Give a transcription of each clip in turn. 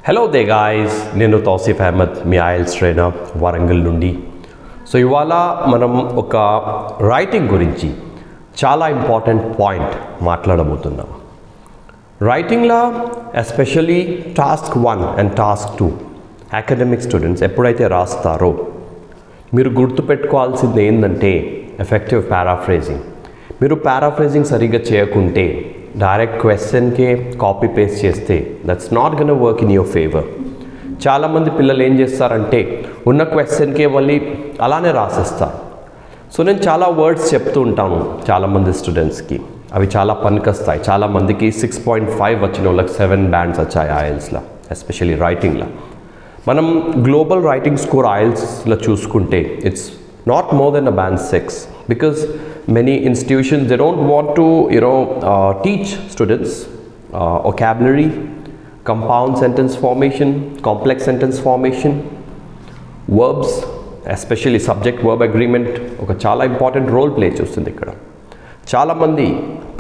Hello they guys, నేను తౌసిఫ్ అహ్మద్, మీ IELTS trainer Warangal నుండి. So ఇవాళ మనం ఒక రైటింగ్ గురించి చాలా ఇంపార్టెంట్ పాయింట్ మాట్లాడబోతున్నాం. రైటింగ్లో especially task 1 and task 2 academic students ఎప్పుడైతే రాస్తారో మీరు గుర్తుపెట్టుకోవాల్సింది ఏంటంటే ఎఫెక్టివ్ పారాఫ్రేజింగ్. మీరు పారాఫ్రేజింగ్ సరిగ్గా చేయకుంటే డైరెక్ట్ క్వశ్చన్కే కాపీ పేస్ట్ చేస్తే that's not gun work in your favour. చాలామంది పిల్లలు ఏం చేస్తారంటే ఉన్న క్వశ్చన్కే మళ్ళీ అలానే రాసేస్తారు. సో నేను చాలా వర్డ్స్ చెప్తూ ఉంటాను చాలామంది స్టూడెంట్స్కి, అవి చాలా పనికొస్తాయి. చాలామందికి 6.5 వచ్చిన వాళ్ళకి 7 బ్యాండ్స్ వచ్చాయి ఐఎల్స్లో, ఎస్పెషల్లీ రైటింగ్లో. మనం గ్లోబల్ రైటింగ్ స్కోర్ ఐఎల్స్లో చూసుకుంటే it's not more than a band 6, because many institutions they don't want to teach students vocabulary, compound sentence formation, complex sentence formation, verbs, especially subject verb agreement ఒక చాలా important role play చేస్తుంది ఇక్కడ. చాలామంది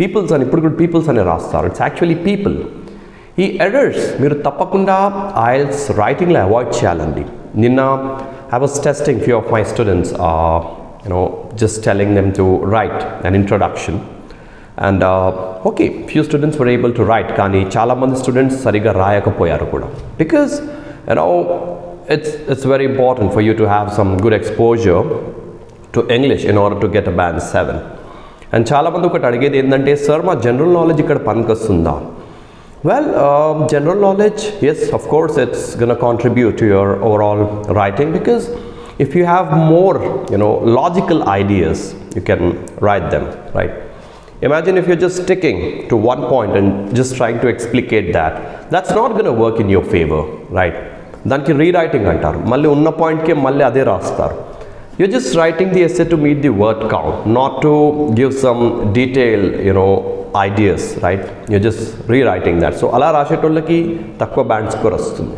peoples అని ఇప్పుడు కూడా peoples అని రాస్తారు, ఇట్స్ యాక్చువల్లీ పీపుల్. ఈ ఎర్రర్స్ మీరు తప్పకుండా ఐఎల్స్ రైటింగ్లో అవాయిడ్ చేయాలండి. నిన్న I was testing few of my students, just telling them to write an introduction, and okay, few students were able to write, కానీ చాలా మంది స్టూడెంట్స్ సరిగా రాయకపోయారు కూడా, because it's very important for you to have some good exposure to English in order to get a band 7. And చాలా మంది ఒకటి అడిగేది ఏంటంటే, సార్ మా జనరల్ నాలెడ్జ్ ఇక్కడ పనికొస్తుందా? Well, general knowledge, yes, of course, it's going to contribute to your overall writing, because if you have more, logical ideas, you can write them, right? Imagine if you're just sticking to one point and just trying to explicate that, that's not going to work in your favor, right? దానికి rewriting అంటారు. మళ్ళీ ఉన్న పాయింట్కే మళ్ళీ అదే రాస్తారు. You're just writing the essay to meet the word count, not to give some detail, ideas, right? You're just rewriting that. So అలా రాసేటోళ్ళకి తక్కువ band score వస్తుంది.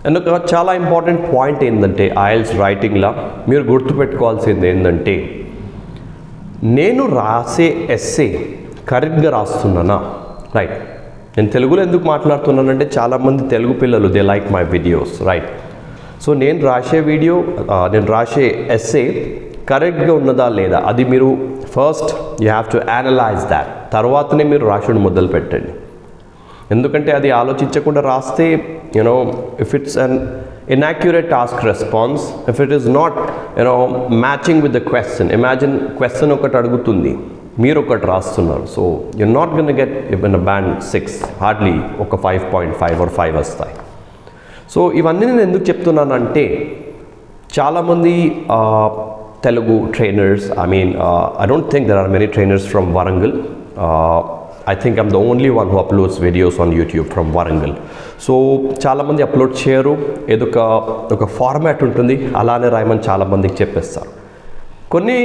అండ్ ఒక చాలా ఇంపార్టెంట్ పాయింట్ ఏంటంటే ఐఎల్స్ రైటింగ్లో మీరు గుర్తుపెట్టుకోవాల్సింది ఏంటంటే, నేను రాసే ఎస్సే కరెక్ట్గా రాస్తున్నానా? రైట్. నేను తెలుగులో ఎందుకు మాట్లాడుతున్నానంటే చాలామంది తెలుగు పిల్లలు they like my videos, right? So నేను రాసే ఎస్సే కరెక్ట్గా ఉన్నదా లేదా అది మీరు first you have to analyse that. తర్వాతనే మీరు రాసుడు మొదలు పెట్టండి. ఎందుకంటే అది ఆలోచించకుండా రాస్తే if it's an inaccurate task response, if it is not matching with the question. Imagine question ఒకటి అడుగుతుంది, మీరు ఒకటి రాస్తున్నారు. So you not gonna get even a band 6, hardly ఒక 5.5 or 5 వస్తాయి. సో ఇవన్నీ నేను ఎందుకు చెప్తున్నానంటే, చాలామంది Telugu trainers, I don't think there are many trainers from Warangal. I think I'm the only one who uploads videos on YouTube from Warangal. So చాలామంది upload చేయరు, ఏదో ఒక ఫార్మాట్ ఉంటుంది, అలానే రాయమని చాలామందికి చెప్పేస్తారు. కొన్ని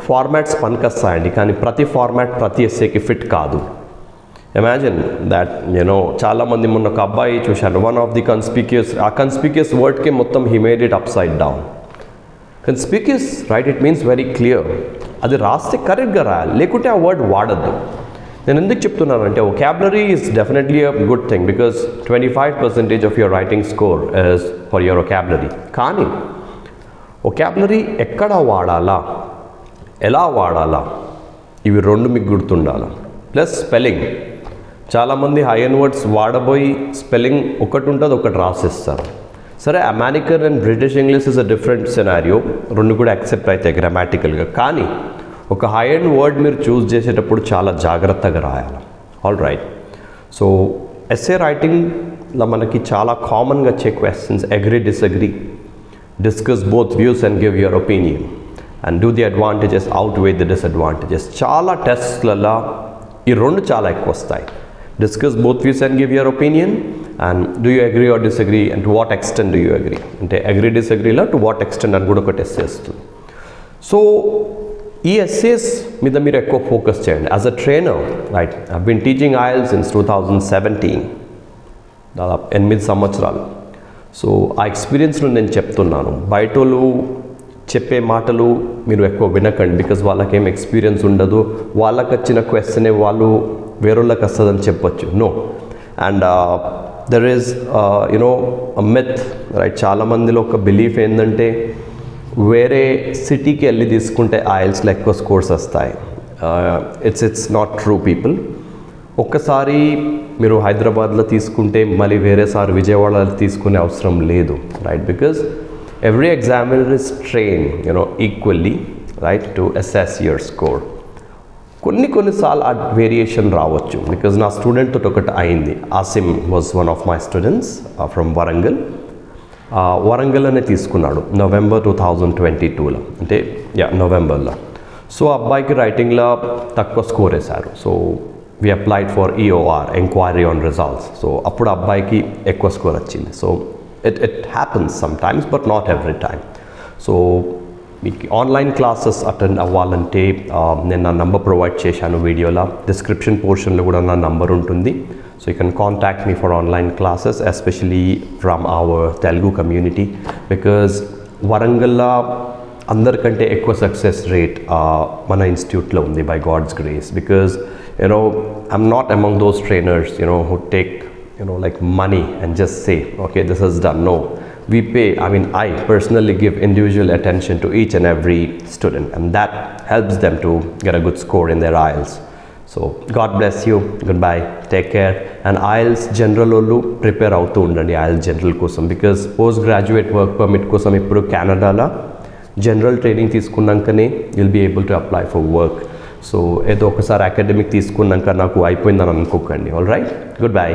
ఫార్మాట్స్ పనికొస్తాయండి, కానీ ప్రతి ఫార్మాట్ ప్రతి ఎస్సేకి ఫిట్ కాదు. ఇమాజిన్ దట్ చాలామంది మొన్న ఒక అబ్బాయి చూశాను, వన్ ఆఫ్ ది కన్స్పీకియస్ వర్డ్కి మొత్తం he made it upside down. Conspicuous, right, it means very clear. అది రాస్తే కరెక్ట్గా రాయాలి, లేకుంటే ఆ వర్డ్ వాడద్దు. నేను ఎందుకు చెప్తున్నానంటే, vocabulary is definitely a good thing, because 25% of your writing score is for your vocabulary. కానీ వొకాబులరీ ఎక్కడ వాడాలా, ఎలా వాడాలా, ఇవి రెండు మీకు గుర్తుండాలి. Plus spelling. చాలామంది హై అండ్ వర్డ్స్ వాడబోయి స్పెల్లింగ్ ఒకటి ఉంటుంది, ఒకటి రాసిస్తారు. సరే, American and British English is a different scenario, రెండు కూడా యాక్సెప్ట్ అవుతాయి గ్రామాటికల్గా. కానీ ఒక హై అండ్ వర్డ్ మీరు చూస్ చేసేటప్పుడు చాలా జాగ్రత్తగా రాయాలి. All right. సో ఎస్సే రైటింగ్లో మనకి చాలా కామన్గా వచ్చే questions agree, disagree, discuss both views and give your opinion, and do the advantages out way the disadvantages. చాలా టెస్ట్లలో ఈ రెండు చాలా ఎక్కువ వస్తాయి. Discuss both views and give your opinion, and do you agree or disagree, and to what extent do you agree. అంటే agree, డిసగ్రీలో to what extent అని కూడా ఒక టెస్ట్ చేస్తుంది. సో ఈ ఎస్సేస్ మీద మీరు ఎక్కువ ఫోకస్ చేయండి. As a trainer, right, I been teaching IELTS since 2017, దాదాపు 8 సంవత్సరాలు. సో ఆ ఎక్స్పీరియన్స్ను నేను చెప్తున్నాను. బయటోళ్ళు చెప్పే మాటలు మీరు ఎక్కువ వినకండి, బికాజ్ వాళ్ళకేం ఎక్స్పీరియన్స్ ఉండదు. వాళ్ళకి వచ్చిన క్వశ్చనే వాళ్ళు వేరొళ్ళకి వస్తుందని చెప్పొచ్చు. No. And there is myth right, చాలా మందిలో ఒక బిలీఫ్ ఏంటంటే వేరే సిటీకి వెళ్ళి తీసుకుంటే ఐఎల్స్లో ఎక్కువ స్కోర్స్ వస్తాయి. It's not true people. ఒక్కసారి మీరు హైదరాబాద్లో తీసుకుంటే మళ్ళీ వేరేసారి విజయవాడలో తీసుకునే అవసరం లేదు, right? Because every examiner is train equally, right, to assess your score. కొన్నిసార్లు ఆ వేరియేషన్ రావచ్చు. బికాజ్ నా స్టూడెంట్ తోటి ఒకటి అయింది. Asim was one of my students from Warangal. వరంగల్లోనే తీసుకున్నాడు November 2022లో, అంటే నవంబర్లో. సో అబ్బాయికి రైటింగ్లో తక్కువ స్కోర్ వేశారు. So we applied for EOR, enquiry on results. So అప్పుడు అబ్బాయికి ఎక్కువ స్కోర్ వచ్చింది. So it happens sometimes, but not every time. So మీకు ఆన్లైన్ క్లాసెస్ అటెండ్ అవ్వాలంటే నేను నా నంబర్ ప్రొవైడ్ చేశాను వీడియోలో. డిస్క్రిప్షన్ పోర్షన్లో కూడా నా నంబర్ ఉంటుంది. So you can contact me for online classes, especially from our Telugu community. Because వరంగల్లో అందరికంటే ఎక్కువ సక్సెస్ రేట్ మన ఇన్స్టిట్యూట్లో ఉంది, by God's grace. Because I'm not among those trainers who take like money and just say, okay, this is done. No, we pay. I personally give individual attention to each and every student, and that helps them to get a good score in their IELTS. So God bless you. Goodbye, take care. And IELTS general ollu prepare avuthu undandi IELTS general kosam, because post graduate work permit kosam ippudu Canada la general training తీసుకున్నాకనే you'll be able to apply for work. So ఏదో ఒకసారి academic తీసుకున్నాక నాకు అయిపోయిందని అనుకోకండి. All right, good bye.